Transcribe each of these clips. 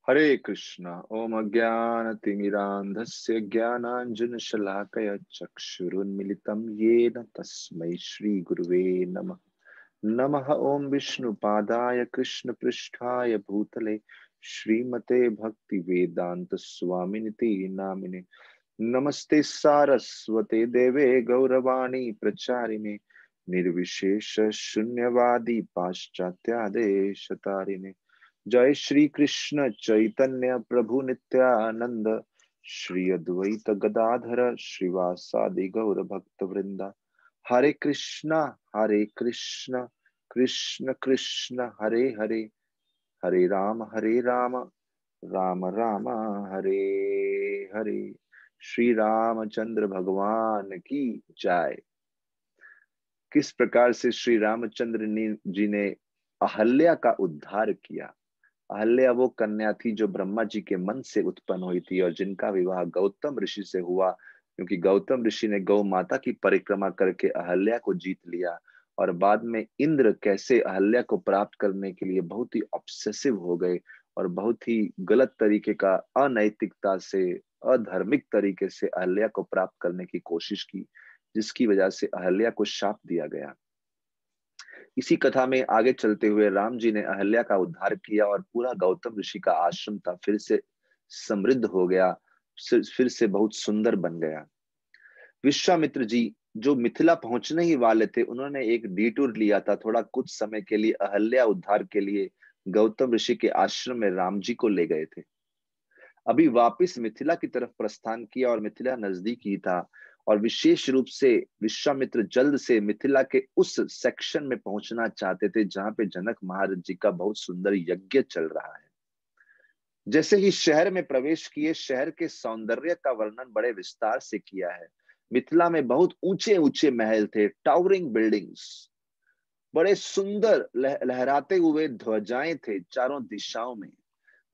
हरे कृष्णा। ओम अज्ञानतिमिरान्धस्य ज्ञानाञ्जनशलाकया चक्षुरुन्मिलितं येन तस्मै श्रीगुरुवे नमः। नमः ओम विष्णुपादाय कृष्णपृष्ठाय भूतले श्रीमते भक्तिवेदांत स्वामिनिति नामिने। नमस्ते सारस्वते देवे गौरवाणी प्रचारिणे निर्विशेष शून्यवादी पाश्चात्यादेशतारिणे। जय श्री कृष्ण चैतन्य प्रभु नित्यानंद श्री अद्वैत गदाधर श्रीवासादि गौर भक्त वृंदा। हरे कृष्णा कृष्ण कृष्ण हरे हरे, हरे राम राम राम हरे हरे। श्री रामचंद्र भगवान की जय। किस प्रकार से श्री रामचंद्र जी ने अहल्या का उद्धार किया। अहल्या वो कन्या थी जो ब्रह्मा जी के मन से उत्पन्न हुई थी और जिनका विवाह गौतम ऋषि से हुआ, क्योंकि गौतम ऋषि ने गौ माता की परिक्रमा करके अहल्या को जीत लिया। और बाद में इंद्र कैसे अहल्या को प्राप्त करने के लिए बहुत ही ऑब्सेसिव हो गए और बहुत ही गलत तरीके का, अनैतिकता से, अधार्मिक तरीके से अहल्या को प्राप्त करने की कोशिश की, जिसकी वजह से अहल्या को शाप दिया गया। इसी कथा में आगे चलते हुए राम जी ने अहल्या का उद्धार किया और पूरा गौतम ऋषि का आश्रम था फिर से समृद्ध हो गया, फिर से बहुत सुंदर बन गया। विश्वामित्र जी जो मिथिला पहुंचने ही वाले थे, उन्होंने एक डिटूर लिया था थोड़ा कुछ समय के लिए, अहल्या उद्धार के लिए गौतम ऋषि के आश्रम में राम जी को ले गए थे। अभी वापस मिथिला की तरफ प्रस्थान किया और मिथिला नजदीक ही था। और विशेष रूप से विश्वामित्र जल्द से मिथिला के उस सेक्शन में पहुंचना चाहते थे जहां पे जनक महाराज जी का बहुत सुंदर यज्ञ चल रहा है। जैसे ही शहर में प्रवेश किए, शहर के सौंदर्य का वर्णन बड़े विस्तार से किया है। मिथिला में बहुत ऊंचे ऊंचे महल थे, टावरिंग बिल्डिंग्स, बड़े सुंदर लहराते हुए ध्वजाएं थे चारों दिशाओं में।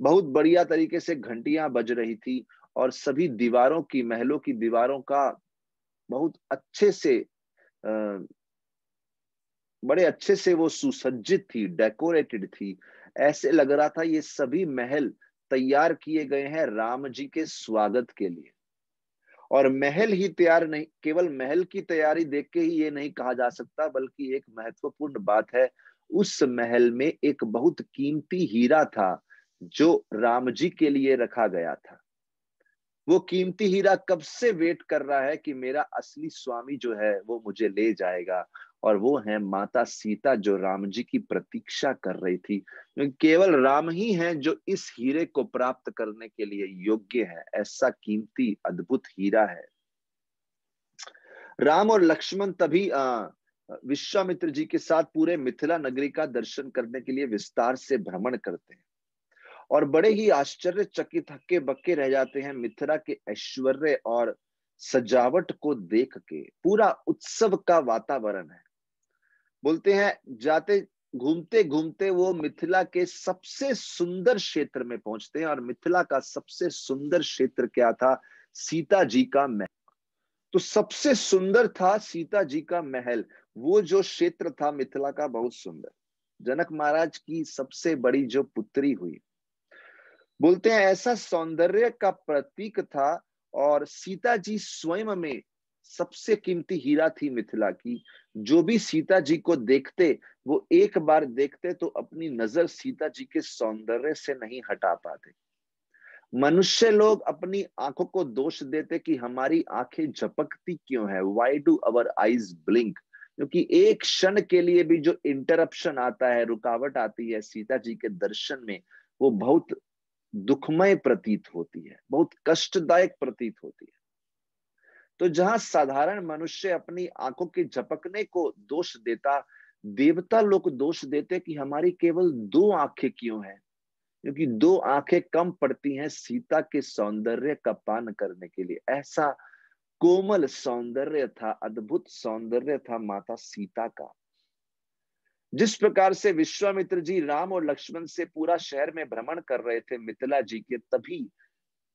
बहुत बढ़िया तरीके से घंटियां बज रही थी और सभी दीवारों की, महलों की दीवारों का बहुत अच्छे से, बड़े अच्छे से वो सुसज्जित थी, डेकोरेटेड थी। ऐसे लग रहा था ये सभी महल तैयार किए गए हैं राम जी के स्वागत के लिए। और महल ही तैयार नहीं, केवल महल की तैयारी देख के ही ये नहीं कहा जा सकता, बल्कि एक महत्वपूर्ण बात है, उस महल में एक बहुत कीमती हीरा था जो राम जी के लिए रखा गया था। वो कीमती हीरा कब से वेट कर रहा है कि मेरा असली स्वामी जो है वो मुझे ले जाएगा। और वो है माता सीता, जो राम जी की प्रतीक्षा कर रही थी। केवल राम ही हैं जो इस हीरे को प्राप्त करने के लिए योग्य है। ऐसा कीमती अद्भुत हीरा है। राम और लक्ष्मण तभी विश्वामित्र जी के साथ पूरे मिथिला नगरी का दर्शन करने के लिए विस्तार से भ्रमण करते हैं और बड़े ही आश्चर्यचकित हक्के बक्के रह जाते हैं मिथिला के ऐश्वर्य और सजावट को देख के। पूरा उत्सव का वातावरण है। बोलते हैं जाते घूमते घूमते वो मिथिला के सबसे सुंदर क्षेत्र में पहुंचते हैं और मिथिला का सबसे सुंदर क्षेत्र क्या था? सीता जी का महल। तो सबसे सुंदर था सीता जी का महल। वो जो क्षेत्र था मिथिला का बहुत सुंदर, जनक महाराज की सबसे बड़ी जो पुत्री हुई, बोलते हैं ऐसा सौंदर्य का प्रतीक था। और सीता जी स्वयं में सबसे कीमती हीरा थी मिथिला की। जो भी सीता जी को देखते, वो एक बार देखते तो अपनी नजर सीता जी के सौंदर्य से नहीं हटा पाते। मनुष्य लोग अपनी आंखों को दोष देते कि हमारी आंखें झपकती क्यों है, why do our eyes blink. क्योंकि एक क्षण के लिए भी जो इंटरप्शन आता है, रुकावट आती है सीता जी के दर्शन में, वो बहुत दुखमय प्रतीत होती है, बहुत कष्टदायक प्रतीत होती है। तो जहां साधारण मनुष्य अपनी आंखों के झपकने को दोष देता, देवता लोग दोष देते कि हमारी केवल दो आंखें क्यों हैं। क्योंकि दो आंखें कम पड़ती हैं सीता के सौंदर्य का पान करने के लिए। ऐसा कोमल सौंदर्य था, अद्भुत सौंदर्य था माता सीता का। जिस प्रकार से विश्वामित्र जी राम और लक्ष्मण से पूरा शहर में भ्रमण कर रहे थे मिथिला जी के, तभी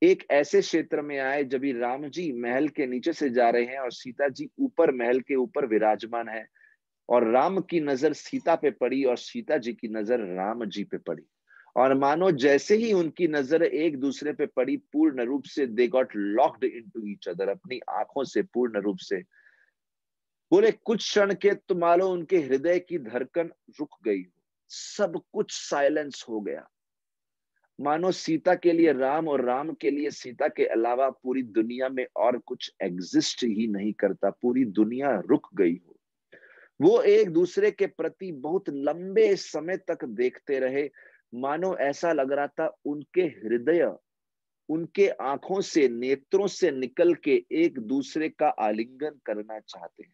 एक ऐसे क्षेत्र में आए जब राम जी महल के नीचे से जा रहे हैं और सीता जी ऊपर महल के ऊपर विराजमान है। और राम की नजर सीता पे पड़ी और सीता जी की नजर राम जी पे पड़ी। और मानो जैसे ही उनकी नजर एक दूसरे पे पड़ी, पूर्ण रूप से they got locked into each other, अपनी आंखों से पूर्ण रूप से, बोले कुछ क्षण के तो मानो उनके हृदय की धड़कन रुक गई, सब कुछ साइलेंस हो गया। मानो सीता के लिए राम और राम के लिए सीता के अलावा पूरी दुनिया में और कुछ एग्जिस्ट ही नहीं करता, पूरी दुनिया रुक गई हो। वो एक दूसरे के प्रति बहुत लंबे समय तक देखते रहे, मानो ऐसा लग रहा था उनके हृदय उनके आंखों से, नेत्रों से निकल के एक दूसरे का आलिंगन करना चाहते हैं।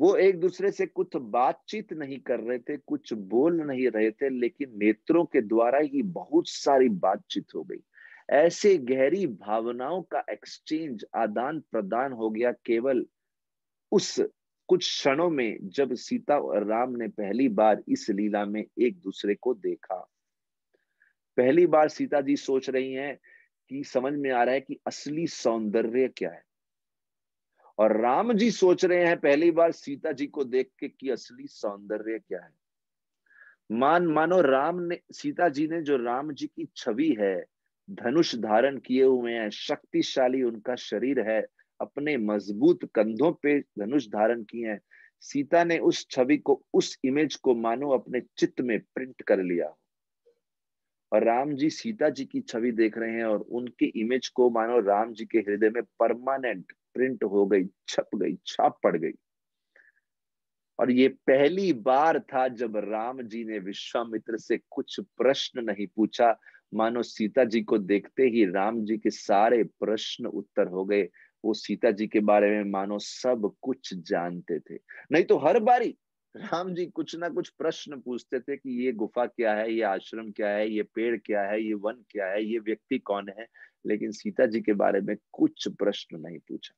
वो एक दूसरे से कुछ बातचीत नहीं कर रहे थे, कुछ बोल नहीं रहे थे, लेकिन नेत्रों के द्वारा ही बहुत सारी बातचीत हो गई। ऐसे गहरी भावनाओं का एक्सचेंज, आदान प्रदान हो गया केवल उस कुछ क्षणों में, जब सीता और राम ने पहली बार इस लीला में एक दूसरे को देखा। पहली बार सीता जी सोच रही हैं कि समझ में आ रहा है कि असली सौंदर्य क्या है, और राम जी सोच रहे हैं पहली बार सीता जी को देख के कि असली सौंदर्य क्या है। मानो राम ने, सीता जी ने जो राम जी की छवि है, धनुष धारण किए हुए हैं, शक्तिशाली उनका शरीर है, अपने मजबूत कंधों पे धनुष धारण किए हैं। सीता ने उस छवि को, उस इमेज को मानो अपने चित्त में प्रिंट कर लिया, और राम जी सीता जी की छवि देख रहे हैं और उनकी इमेज को मानो राम जी के हृदय में परमानेंट प्रिंट हो गई, छप गई, छाप पड़ गई। और ये पहली बार था जब राम जी ने विश्वामित्र से कुछ प्रश्न नहीं पूछा, मानो सीता जी को देखते ही राम जी के सारे प्रश्न उत्तर हो गए। वो सीता जी के बारे में मानो सब कुछ जानते थे। नहीं तो हर बारी राम जी कुछ ना कुछ प्रश्न पूछते थे कि ये गुफा क्या है, ये आश्रम क्या है, ये पेड़ क्या है, ये वन क्या है, ये व्यक्ति कौन है, लेकिन सीता जी के बारे में कुछ प्रश्न नहीं पूछा।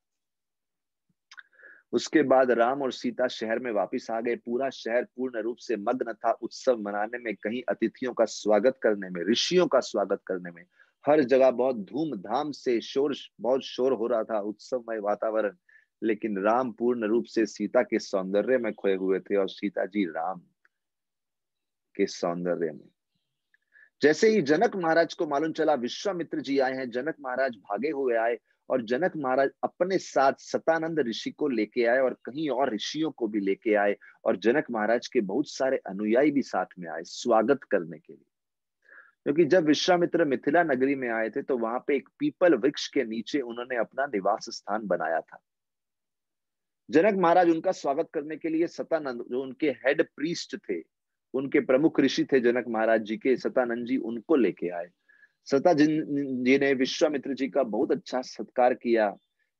उसके बाद राम और सीता शहर में वापस आ गए। पूरा शहर पूर्ण रूप से मग्न था उत्सव मनाने में, कहीं अतिथियों का स्वागत करने में, ऋषियों का स्वागत करने में। हर जगह बहुत धूमधाम से बहुत शोर हो रहा था, उत्सवमय वातावरण। लेकिन राम पूर्ण रूप से सीता के सौंदर्य में खोए हुए थे, और सीता जी राम के सौंदर्य में। जैसे ही जनक महाराज को मालूम चला विश्वामित्र जी आए हैं, जनक महाराज भागे हुए आए, और जनक महाराज अपने साथ सतानंद ऋषि को लेके आए और कहीं और ऋषियों को भी लेके आए, और जनक महाराज के बहुत सारे अनुयायी भी साथ में आए स्वागत करने के लिए। क्योंकि जब विश्वामित्र मिथिला नगरी में आए थे, तो वहां पे एक पीपल वृक्ष के नीचे उन्होंने अपना निवास स्थान बनाया था। जनक महाराज उनका स्वागत करने के लिए सतानंद, जो उनके हेड प्रीस्ट थे, उनके प्रमुख ऋषि थे जनक महाराज जी के, सतानंद जी, उनको लेके आए। सता जी ने विश्वामित्र जी का बहुत अच्छा सत्कार किया।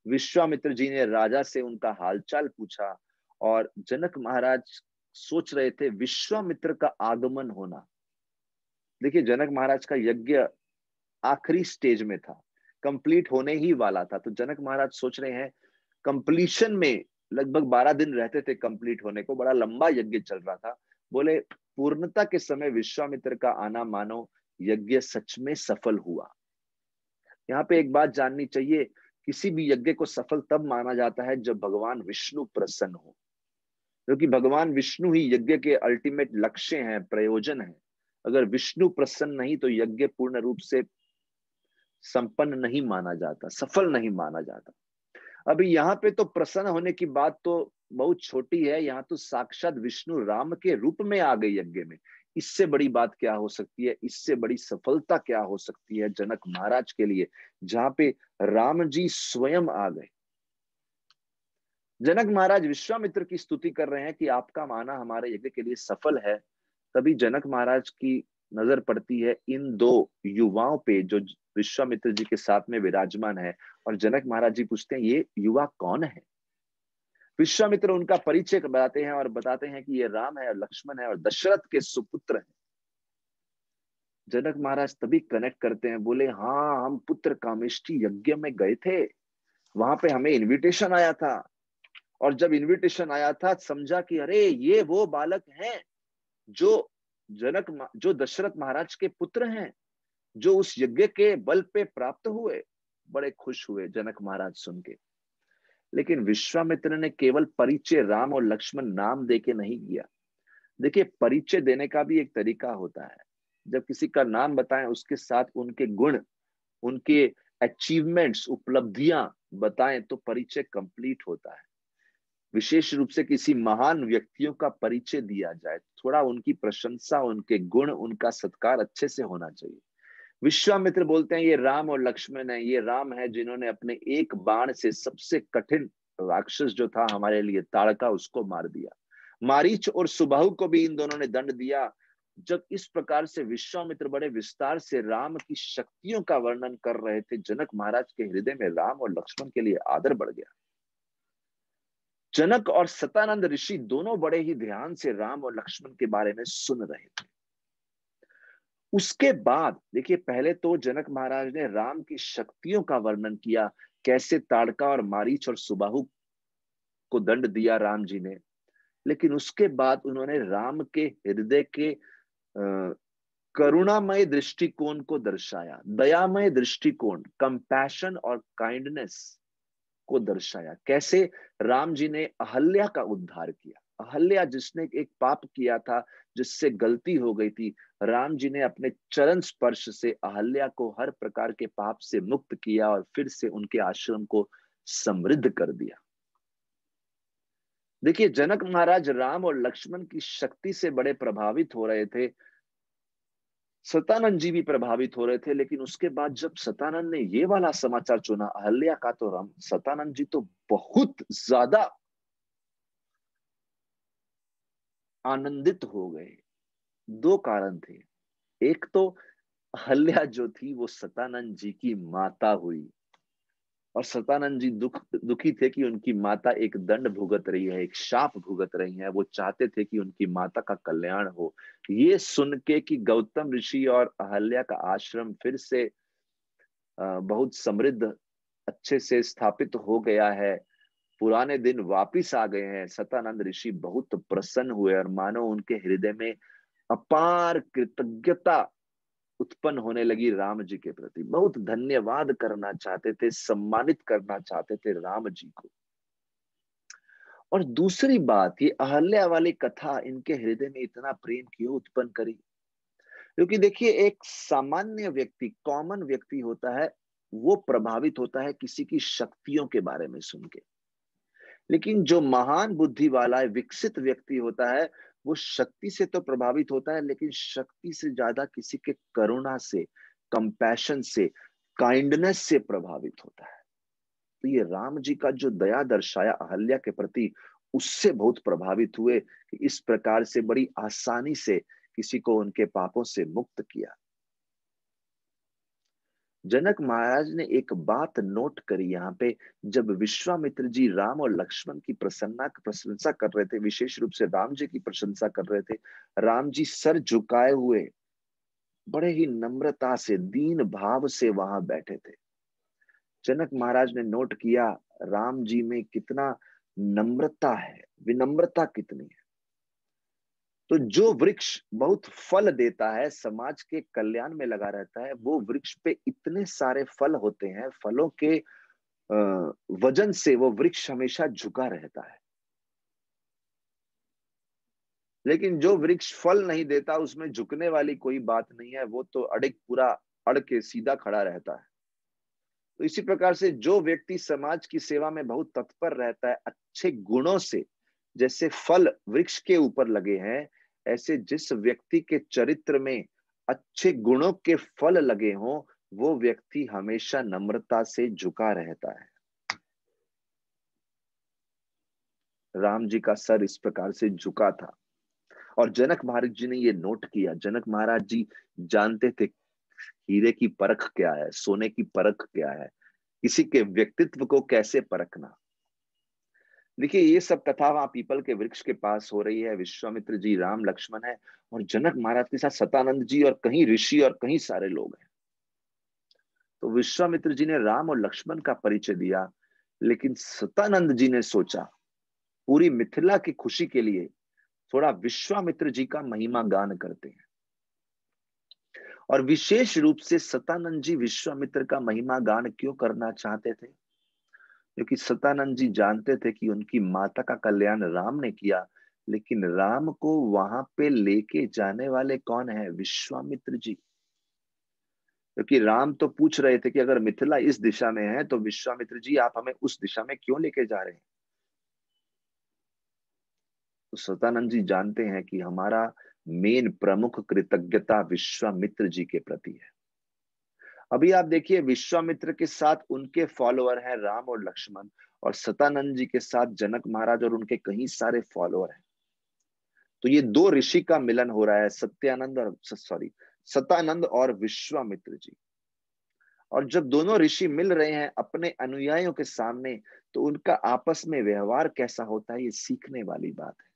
विश्वामित्र जी ने राजा से उनका हालचाल पूछा, और जनक महाराज सोच रहे थे विश्वामित्र का आगमन होना। देखिए, जनक महाराज का यज्ञ आखिरी स्टेज में था, कंप्लीट होने ही वाला था। तो जनक महाराज सोच रहे हैं, कंप्लीशन में लगभग 12 दिन रहते थे कंप्लीट होने को, बड़ा लंबा यज्ञ चल रहा था। बोले पूर्णता के समय विश्वामित्र का आना मानो यज्ञ सच में सफल हुआ। यहाँ पे एक बात जाननी चाहिए, किसी भी यज्ञ को सफल तब माना जाता है जब भगवान विष्णु प्रसन्न हो, क्योंकि भगवान विष्णु ही यज्ञ के अल्टीमेट लक्ष्य हैं, प्रयोजन है। अगर विष्णु प्रसन्न नहीं तो यज्ञ पूर्ण रूप से संपन्न नहीं माना जाता, सफल नहीं माना जाता। अभी यहाँ पे तो प्रसन्न होने की बात तो बहुत छोटी है, यहाँ तो साक्षात विष्णु राम के रूप में आ गए यज्ञ में। इससे बड़ी बात क्या हो सकती है, इससे बड़ी सफलता क्या हो सकती है जनक महाराज के लिए, जहां पे राम जी स्वयं आ गए। जनक महाराज विश्वामित्र की स्तुति कर रहे हैं कि आपका माना हमारे यज्ञ के लिए सफल है। तभी जनक महाराज की नजर पड़ती है इन दो युवाओं पे जो विश्वामित्र जी के साथ में विराजमान है, और जनक महाराज जी पूछते हैं ये युवा कौन है। विश्वामित्र उनका परिचय बताते हैं और बताते हैं कि ये राम है और लक्ष्मण है और दशरथ के सुपुत्र हैं। जनक महाराज तभी कनेक्ट करते हैं, बोले हाँ, हम पुत्र कामेष्टि यज्ञ में गए थे, वहां पे हमें इनविटेशन आया था, और जब इनविटेशन आया था समझा कि अरे ये वो बालक हैं जो जो दशरथ महाराज के पुत्र हैं, जो उस यज्ञ के बल पे प्राप्त हुए। बड़े खुश हुए जनक महाराज सुन के। लेकिन विश्वामित्र ने केवल परिचय राम और लक्ष्मण नाम दे के नहीं किया, देखिए, परिचय देने का भी एक तरीका होता है। जब किसी का नाम बताएं, उसके साथ उनके गुण, उनके अचीवमेंट्स, उपलब्धियां बताएं, तो परिचय कंप्लीट होता है। विशेष रूप से किसी महान व्यक्तियों का परिचय दिया जाए, थोड़ा उनकी प्रशंसा, उनके गुण, उनका सत्कार अच्छे से होना चाहिए। विश्वामित्र बोलते हैं, ये राम और लक्ष्मण है, ये राम है जिन्होंने अपने एक बाण से सबसे कठिन राक्षस जो था हमारे लिए ताड़का, उसको मार दिया। मारीच और सुबाहु को भी इन दोनों ने दंड दिया। जब इस प्रकार से विश्वामित्र बड़े विस्तार से राम की शक्तियों का वर्णन कर रहे थे, जनक महाराज के हृदय में राम और लक्ष्मण के लिए आदर बढ़ गया। जनक और सतानंद ऋषि दोनों बड़े ही ध्यान से राम और लक्ष्मण के बारे में सुन रहे थे। उसके बाद देखिए, पहले तो जनक महाराज ने राम की शक्तियों का वर्णन किया, कैसे ताड़का और मारीच और सुबाहु को दंड दिया राम जी ने। लेकिन उसके बाद उन्होंने राम के हृदय के करुणामय दृष्टिकोण को दर्शाया, दयामय दृष्टिकोण, कंपैशन और काइंडनेस को दर्शाया। कैसे राम जी ने अहल्या का उद्धार किया। अहल्या जिसने एक पाप किया था, जिससे गलती हो गई थी, राम जी ने अपने चरण स्पर्श से अहल्या को हर प्रकार के पाप से मुक्त किया और फिर से उनके आश्रम को समृद्ध कर दिया। देखिए, जनक महाराज राम और लक्ष्मण की शक्ति से बड़े प्रभावित हो रहे थे। सतानंद जी भी प्रभावित हो रहे थे। लेकिन उसके बाद जब सतानंद ने ये वाला समाचार चुना अहल्या का, तो राम सतानंद जी तो बहुत ज्यादा आनंदित हो गए। दो कारण थे। एक तो अहल्या जो थी वो सतानंद जी की माता हुई, और सतानंद जी दुखी थे कि उनकी माता एक दंड भुगत रही है, एक शाप भुगत रही है। वो चाहते थे कि उनकी माता का कल्याण हो। ये सुन के कि गौतम ऋषि और अहल्या का आश्रम फिर से बहुत समृद्ध, अच्छे से स्थापित हो गया है, पुराने दिन वापिस आ गए हैं, सतानंद ऋषि बहुत प्रसन्न हुए और मानो उनके हृदय में अपार कृतज्ञता उत्पन्न होने लगी राम जी के प्रति। बहुत धन्यवाद करना चाहते थे, सम्मानित करना चाहते थे राम जी को। और दूसरी बात, ये अहल्या वाली कथा इनके हृदय में इतना प्रेम क्यों उत्पन्न करी? क्योंकि देखिए, एक सामान्य व्यक्ति, कॉमन व्यक्ति होता है, वो प्रभावित होता है किसी की शक्तियों के बारे में सुन के। लेकिन जो महान बुद्धि वाला विकसित व्यक्ति होता है, वो शक्ति से तो प्रभावित होता है, लेकिन शक्ति से ज्यादा किसी के करुणा से, कंपैशन से, काइंडनेस से प्रभावित होता है। तो ये राम जी का जो दया दर्शाया अहल्या के प्रति, उससे बहुत प्रभावित हुए कि इस प्रकार से बड़ी आसानी से किसी को उनके पापों से मुक्त किया। जनक महाराज ने एक बात नोट करी यहाँ पे, जब विश्वामित्र जी राम और लक्ष्मण की प्रशंसा कर रहे थे, विशेष रूप से राम जी की प्रशंसा कर रहे थे, राम जी सर झुकाए हुए बड़े ही नम्रता से, दीन भाव से वहां बैठे थे। जनक महाराज ने नोट किया राम जी में कितना नम्रता है, विनम्रता कितनी है। तो जो वृक्ष बहुत फल देता है, समाज के कल्याण में लगा रहता है, वो वृक्ष पे इतने सारे फल होते हैं, फलों के वजन से वो वृक्ष हमेशा झुका रहता है। लेकिन जो वृक्ष फल नहीं देता, उसमें झुकने वाली कोई बात नहीं है, वो तो अड़िग पूरा अड़ के सीधा खड़ा रहता है। तो इसी प्रकार से जो व्यक्ति समाज की सेवा में बहुत तत्पर रहता है, अच्छे गुणों से, जैसे फल वृक्ष के ऊपर लगे हैं, ऐसे जिस व्यक्ति के चरित्र में अच्छे गुणों के फल लगे हों, वो व्यक्ति हमेशा नम्रता से झुका रहता है। राम जी का सर इस प्रकार से झुका था। और जनक महाराज जी ने ये नोट किया। जनक महाराज जी जानते थे हीरे की परख क्या है, सोने की परख क्या है, किसी के व्यक्तित्व को कैसे परखना। देखिए, ये सब कथा वहां पीपल के वृक्ष के पास हो रही है। विश्वामित्र जी, राम लक्ष्मण है, और जनक महाराज के साथ सतानंद जी और कहीं ऋषि और कहीं सारे लोग हैं। तो विश्वामित्र जी ने राम और लक्ष्मण का परिचय दिया, लेकिन सतानंद जी ने सोचा पूरी मिथिला की खुशी के लिए थोड़ा विश्वामित्र जी का महिमा गान करते हैं। और विशेष रूप से सतानंद जी विश्वामित्र का महिमा गान क्यों करना चाहते थे? क्योंकि सतानंद जी जानते थे कि उनकी माता का कल्याण राम ने किया, लेकिन राम को वहां पे लेके जाने वाले कौन है? विश्वामित्र जी। क्योंकि राम तो पूछ रहे थे कि अगर मिथिला इस दिशा में है तो विश्वामित्र जी आप हमें उस दिशा में क्यों लेके जा रहे हैं? तो सतानंद जी जानते हैं कि हमारा मेन प्रमुख कृतज्ञता विश्वामित्र जी के प्रति है। अभी आप देखिए, विश्वामित्र के साथ उनके फॉलोअर हैं राम और लक्ष्मण, और सतानंद जी के साथ जनक महाराज और उनके कई सारे फॉलोअर हैं। तो ये दो ऋषि का मिलन हो रहा है, सतानंद और विश्वामित्र जी। और जब दोनों ऋषि मिल रहे हैं अपने अनुयायियों के सामने, तो उनका आपस में व्यवहार कैसा होता है, ये सीखने वाली बात है।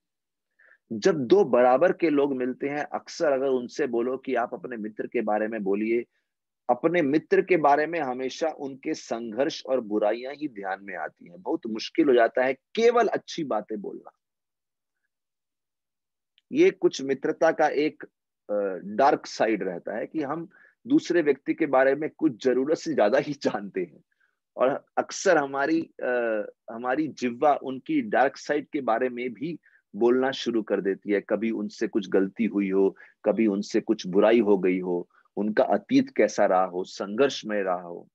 जब दो बराबर के लोग मिलते हैं, अक्सर अगर उनसे बोलो कि आप अपने मित्र के बारे में बोलिए, अपने मित्र के बारे में हमेशा उनके संघर्ष और बुराइयां ही ध्यान में आती हैं। बहुत मुश्किल हो जाता है केवल अच्छी बातें बोलना। ये कुछ मित्रता का एक डार्क साइड रहता है कि हम दूसरे व्यक्ति के बारे में कुछ जरूरत से ज्यादा ही जानते हैं, और अक्सर हमारी जिह्वा उनकी डार्क साइड के बारे में भी बोलना शुरू कर देती है। कभी उनसे कुछ गलती हुई हो, कभी उनसे कुछ बुराई हो गई हो, उनका अतीत कैसा रहा हो, संघर्षमय रहा हो।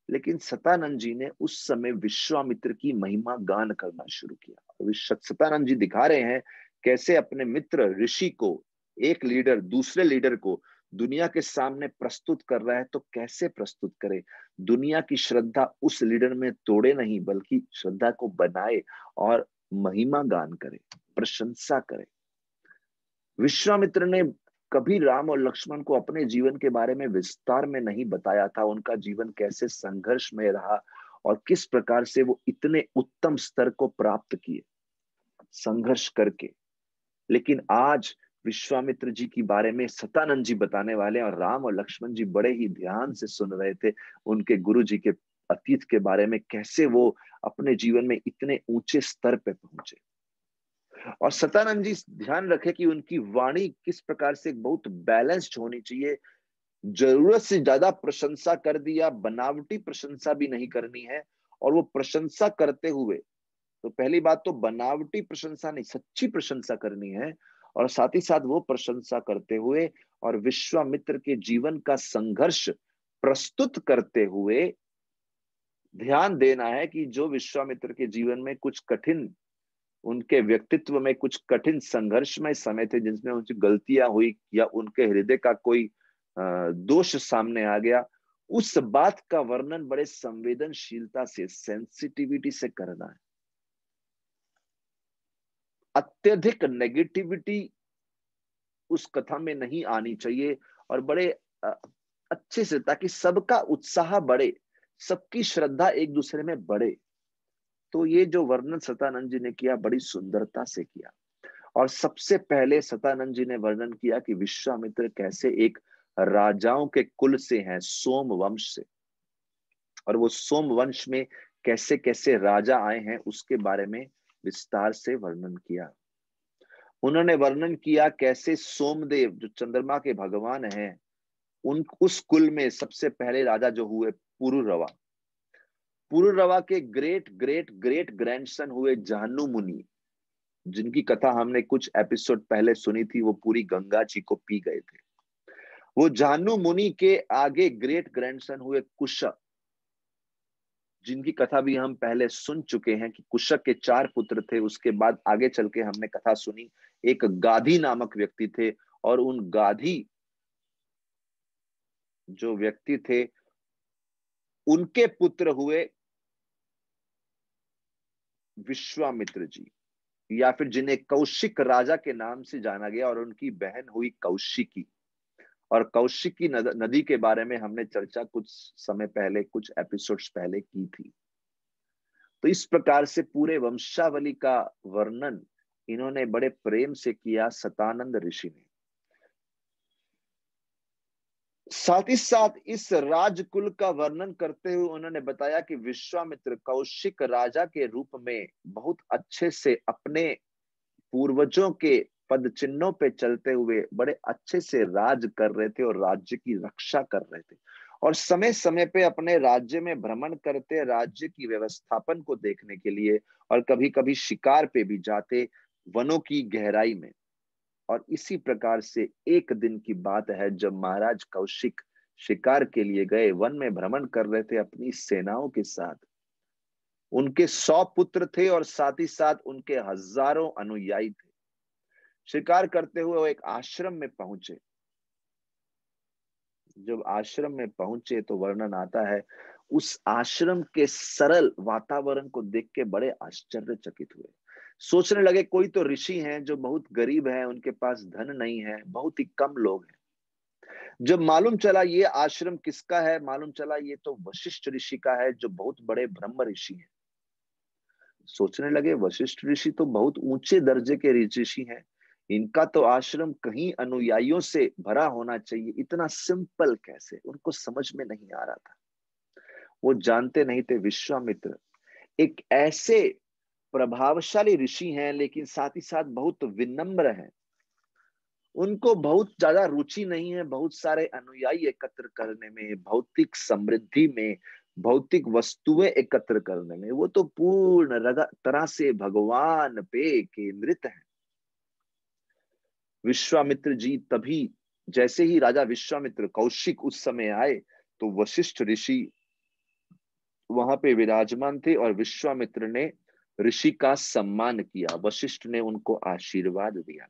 लेकिन सतानंद जी ने उस समय विश्वामित्र की महिमा गान करना शुरू किया। सतानंद जी दिखा रहे हैं कैसे अपने मित्र ऋषि को, एक लीडर दूसरे लीडर को दुनिया के सामने प्रस्तुत कर रहा है, तो कैसे प्रस्तुत करे? दुनिया की श्रद्धा उस लीडर में तोड़े नहीं, बल्कि श्रद्धा को बनाए और महिमा गान करे, प्रशंसा करे। विश्वामित्र ने कभी राम और लक्ष्मण को अपने जीवन के बारे में विस्तार में नहीं बताया था, उनका जीवन कैसे संघर्ष में रहा और किस प्रकार से वो इतने उत्तम स्तर को प्राप्त किए संघर्ष करके। लेकिन आज विश्वामित्र जी के बारे में सतानंद जी बताने वाले, और राम और लक्ष्मण जी बड़े ही ध्यान से सुन रहे थे उनके गुरु जी के अतीत के बारे में, कैसे वो अपने जीवन में इतने ऊंचे स्तर पे पहुंचे। और सतानंद जी ध्यान रखे कि उनकी वाणी किस प्रकार से बहुत बैलेंस्ड होनी चाहिए। जरूरत से ज्यादा प्रशंसा कर दिया, बनावटी प्रशंसा भी नहीं करनी है। और वो प्रशंसा करते हुए, तो पहली बात तो बनावटी प्रशंसा नहीं, सच्ची प्रशंसा करनी है। और साथ ही साथ वो प्रशंसा करते हुए और विश्वामित्र के जीवन का संघर्ष प्रस्तुत करते हुए ध्यान देना है कि जो विश्वामित्र के जीवन में कुछ कठिन, उनके व्यक्तित्व में कुछ कठिन संघर्षमय समय थे जिनमें उनकी गलतियां हुई या उनके हृदय का कोई दोष सामने आ गया, उस बात का वर्णन बड़े संवेदनशीलता से, सेंसिटिविटी से करना है। अत्यधिक नेगेटिविटी उस कथा में नहीं आनी चाहिए, और बड़े अच्छे से, ताकि सबका उत्साह बढ़े, सबकी श्रद्धा एक दूसरे में बढ़े। तो ये जो वर्णन सतानंद जी ने किया, बड़ी सुंदरता से किया। और सबसे पहले सतानंद जी ने वर्णन किया कि विश्वामित्र कैसे एक राजाओं के कुल से हैं, सोम वंश से, और वो सोम वंश में कैसे कैसे राजा आए हैं उसके बारे में विस्तार से वर्णन किया। उन्होंने वर्णन किया कैसे सोमदेव जो चंद्रमा के भगवान हैं, उन उस कुल में सबसे पहले राजा जो हुए पुरुरवा, पुरुरवा के ग्रेट ग्रेट ग्रेट ग्रैंडसन हुए जाहनु मुनि, जिनकी कथा हमने कुछ एपिसोड पहले सुनी थी। वो पूरी गंगा जी को पी गए थे। वो जाहनु मुनि के आगे ग्रेट ग्रैंडसन हुए कुशक, जिनकी कथा भी हम पहले सुन चुके हैं कि कुशक के 4 पुत्र थे। उसके बाद आगे चल के हमने कथा सुनी, एक गाधी नामक व्यक्ति थे, और उन गाधी जो व्यक्ति थे उनके पुत्र हुए विश्वामित्र जी, या फिर जिन्हें कौशिक राजा के नाम से जाना गया, और उनकी बहन हुई कौशिकी। और कौशिकी नदी के बारे में हमने चर्चा कुछ समय पहले, कुछ एपिसोड्स पहले की थी। तो इस प्रकार से पूरे वंशावली का वर्णन इन्होंने बड़े प्रेम से किया सतानंद ऋषि ने। साथ ही साथ इस राजकुल का वर्णन करते हुए उन्होंने बताया कि विश्वामित्र कौशिक राजा के रूप में बहुत अच्छे से अपने पूर्वजों के पद चिन्हों पे चलते हुए बड़े अच्छे से राज कर रहे थे और राज्य की रक्षा कर रहे थे, और समय समय पे अपने राज्य में भ्रमण करते, राज्य की व्यवस्थापन को देखने के लिए, और कभी कभी शिकार पे भी जाते, वनों की गहराई में। और इसी प्रकार से एक दिन की बात है जब महाराज कौशिक शिकार के लिए गए, वन में भ्रमण कर रहे थे अपनी सेनाओं के साथ। उनके 100 पुत्र थे और साथ ही साथ उनके हजारों अनुयायी थे। शिकार करते हुए वो एक आश्रम में पहुंचे। जब आश्रम में पहुंचे तो वर्णन आता है, उस आश्रम के सरल वातावरण को देख के बड़े आश्चर्यचकित हुए। सोचने लगे कोई तो ऋषि हैं जो बहुत गरीब हैं, उनके पास धन नहीं है, बहुत ही कम लोग हैं। जब मालूम चला ये आश्रम किसका है, मालूम चला ये तो वशिष्ठ ऋषि का है, जो बहुत बड़े ब्रह्म ऋषि हैं। सोचने लगे वशिष्ठ ऋषि तो बहुत ऊंचे दर्जे के ऋषि हैं, इनका तो आश्रम कहीं अनुयायियों से भरा होना चाहिए, इतना सिंपल कैसे? उनको समझ में नहीं आ रहा था। वो जानते नहीं थे विश्वामित्र एक ऐसे प्रभावशाली ऋषि हैं, लेकिन साथ ही साथ बहुत विनम्र हैं। उनको बहुत ज्यादा रुचि नहीं है बहुत सारे अनुयायी एकत्र करने में, भौतिक समृद्धि में, भौतिक वस्तुएं एकत्र करने में। वो तो पूर्ण तरह से भगवान पे केंद्रित है। विश्वामित्र जी तभी, जैसे ही राजा विश्वामित्र कौशिक उस समय आए, तो वशिष्ठ ऋषि वहां पे विराजमान थे और विश्वामित्र ने ऋषि का सम्मान किया। वशिष्ठ ने उनको आशीर्वाद दिया।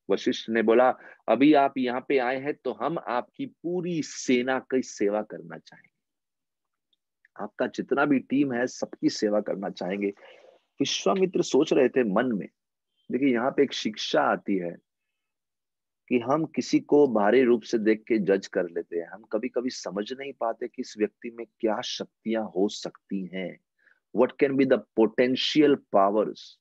वशिष्ठ ने बोला, अभी आप यहाँ पे आए हैं तो हम आपकी पूरी सेना की सेवा करना चाहेंगे, आपका जितना भी टीम है सबकी सेवा करना चाहेंगे। विश्वामित्र सोच रहे थे मन में। देखिए यहाँ पे एक शिक्षा आती है कि हम किसी को बाहरी रूप से देख के जज कर लेते हैं। हम कभी कभी समझ नहीं पाते कि इस व्यक्ति में क्या शक्तियां हो सकती हैं। What can be the potential powers.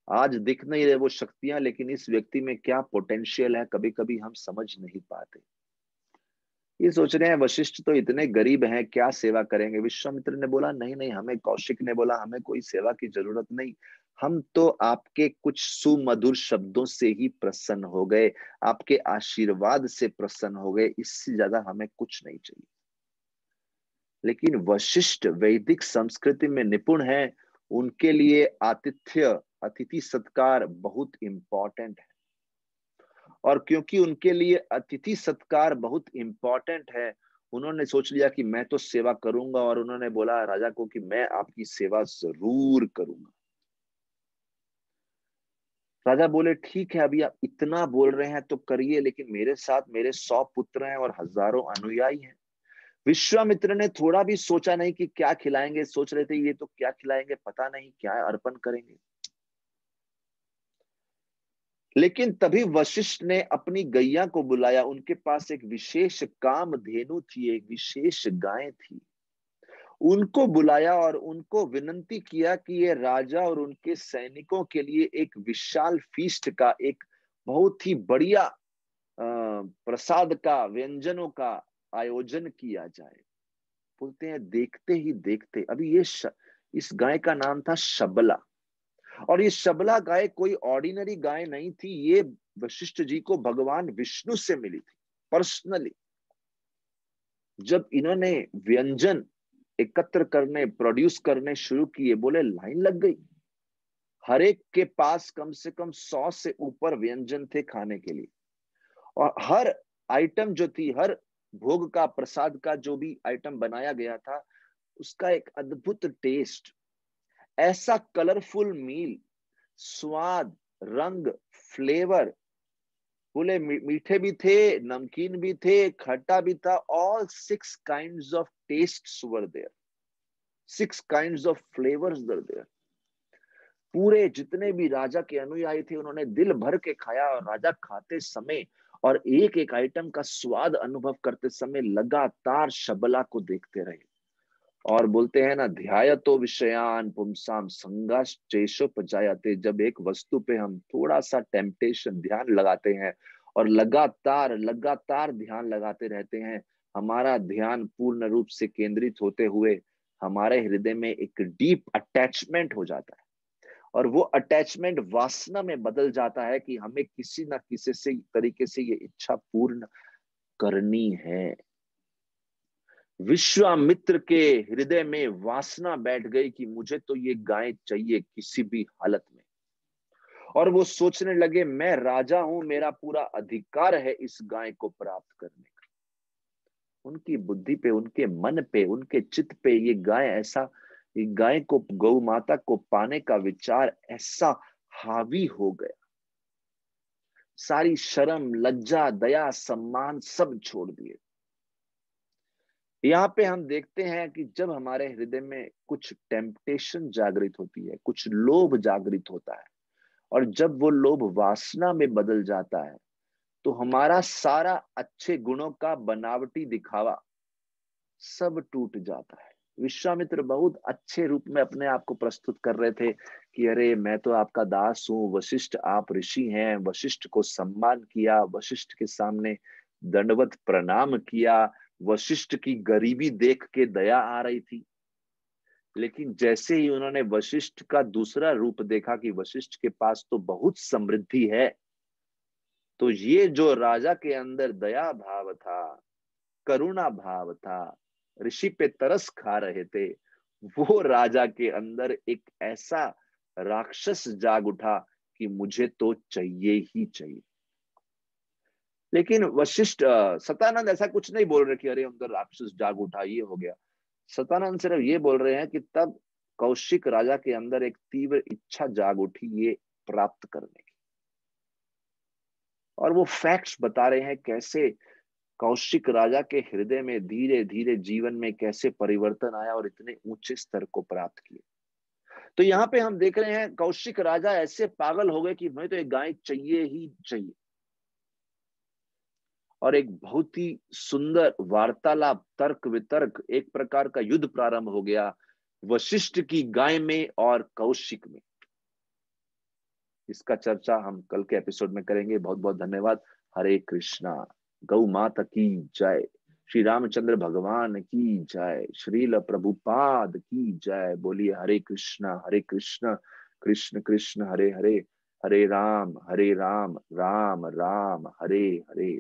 आज दिख नहीं रहे वो शक्तियां, लेकिन इस व्यक्ति में क्या पोटेंशियल है, कभी कभी हम समझ नहीं पाते। ये सोच रहे हैं वशिष्ठ तो इतने गरीब हैं, क्या सेवा करेंगे। विश्वामित्र ने बोला, नहीं नहीं, हमें, कौशिक ने बोला, हमें कोई सेवा की जरूरत नहीं। हम तो आपके कुछ सुमधुर शब्दों से ही प्रसन्न हो गए, आपके आशीर्वाद से प्रसन्न हो गए, इससे ज्यादा हमें कुछ नहीं चाहिए। लेकिन वशिष्ठ वैदिक संस्कृति में निपुण है, उनके लिए आतिथ्य, अतिथि सत्कार बहुत इंपॉर्टेंट है। और क्योंकि उनके लिए अतिथि सत्कार बहुत इंपॉर्टेंट है, उन्होंने सोच लिया कि मैं तो सेवा करूंगा। और उन्होंने बोला राजा को कि मैं आपकी सेवा जरूर करूंगा। राजा बोले, ठीक है, अभी आप इतना बोल रहे हैं तो करिए, लेकिन मेरे साथ मेरे 100 पुत्र हैं और हजारों अनुयायी हैं। विश्वामित्र ने थोड़ा भी सोचा नहीं कि क्या खिलाएंगे। सोच रहे थे ये तो क्या खिलाएंगे, पता नहीं क्या अर्पण करेंगे। लेकिन तभी वशिष्ठ ने अपनी गैया को बुलाया। उनके पास एक विशेष कामधेनु थी, एक विशेष गाय थी। उनको बुलाया और उनको विनंती किया कि ये राजा और उनके सैनिकों के लिए एक विशाल फीस्ट का, एक बहुत ही बढ़िया प्रसाद का, व्यंजनों का आयोजन किया जाए। बोलते हैं देखते ही देखते, अभी इस गाय का नाम था शबला। और ये शबला गाय कोई ऑर्डिनरी गाय नहीं थी, ये वशिष्ठ जी को भगवान विष्णु से मिली थी पर्सनली। जब इन्होंने व्यंजन एकत्र करने, प्रोड्यूस करने शुरू किए, बोले लाइन लग गई। हर एक के पास कम से कम 100 से ऊपर व्यंजन थे खाने के लिए। और हर आइटम जो थी, हर भोग का, प्रसाद का जो भी आइटम बनाया गया था, उसका एक अद्भुत टेस्ट, ऐसा कलरफुल मील, स्वाद, रंग, फ्लेवर। बोले मीठे भी थे, नमकीन भी थे, खट्टा भी था। All 6 kinds of tastes were there, 6 kinds of flavors were there। पूरे जितने भी राजा के अनुयायी थे, उन्होंने दिल भर के खाया। और राजा खाते समय और एक एक आइटम का स्वाद अनुभव करते समय लगातार शबला को देखते रहे। और बोलते हैं ना, ध्यायतो विषयान पुंसाम संगाश्चेषोपजायते। जब एक वस्तु पे हम थोड़ा सा टेम्पटेशन, ध्यान लगाते हैं और लगातार लगातार ध्यान लगाते रहते हैं, हमारा ध्यान पूर्ण रूप से केंद्रित होते हुए हमारे हृदय में एक डीप अटैचमेंट हो जाता है। और वो अटैचमेंट वासना में बदल जाता है कि हमें किसी ना किसी से तरीके से ये इच्छा पूर्ण करनी है। विश्वामित्र के हृदय में वासना बैठ गई कि मुझे तो ये गाय चाहिए किसी भी हालत में। और वो सोचने लगे मैं राजा हूं, मेरा पूरा अधिकार है इस गाय को प्राप्त करने का। उनकी बुद्धि पे, उनके मन पे, उनके चित्त पे ये गाय ऐसा, ये गाय को, गौ माता को पाने का विचार ऐसा हावी हो गया, सारी शर्म, लज्जा, दया, सम्मान सब छोड़ दिए। यहाँ पे हम देखते हैं कि जब हमारे हृदय में कुछ टेम्पटेशन जागृत होती है, कुछ लोभ जागृत होता है, और जब वो लोभ वासना में बदल जाता है, तो हमारा सारा अच्छे गुणों का बनावटी दिखावा सब टूट जाता है। विश्वामित्र बहुत अच्छे रूप में अपने आप को प्रस्तुत कर रहे थे कि अरे मैं तो आपका दास हूं, वशिष्ठ आप ऋषि हैं। वशिष्ठ को सम्मान किया, वशिष्ठ के सामने दंडवत प्रणाम किया, वशिष्ठ की गरीबी देख के दया आ रही थी। लेकिन जैसे ही उन्होंने वशिष्ठ का दूसरा रूप देखा कि वशिष्ठ के पास तो बहुत समृद्धि है, तो ये जो राजा के अंदर दया भाव था, करुणा भाव था, ऋषि पे तरस खा रहे थे, वो राजा के अंदर एक ऐसा राक्षस जाग उठा कि मुझे तो चाहिए ही चाहिए। लेकिन वशिष्ठ, सतानंद ऐसा कुछ नहीं बोल रहे कि अरे अंदर राक्षस जाग उठा, ये हो गया। सतानंद सिर्फ ये बोल रहे हैं कि तब कौशिक राजा के अंदर एक तीव्र इच्छा जाग उठी ये प्राप्त करने की, और वो फैक्ट्स बता रहे हैं कैसे कौशिक राजा के हृदय में धीरे धीरे जीवन में कैसे परिवर्तन आया और इतने ऊंचे स्तर को प्राप्त किए। तो यहाँ पे हम देख रहे हैं कौशिक राजा ऐसे पागल हो गए कि मैं तो एक गाय चाहिए ही चाहिए, और एक बहुत ही सुंदर वार्तालाप, तर्क वितर्क, एक प्रकार का युद्ध प्रारंभ हो गया वशिष्ठ की गाय में और कौशिक में। इसका चर्चा हम कल के एपिसोड में करेंगे। बहुत बहुत धन्यवाद। हरे कृष्णा। गौ माता की जय। श्री रामचंद्र भगवान की जय। श्रील प्रभुपाद की जय। बोलिए हरे कृष्णा कृष्ण कृष्ण हरे हरे, हरे राम राम राम हरे हरे।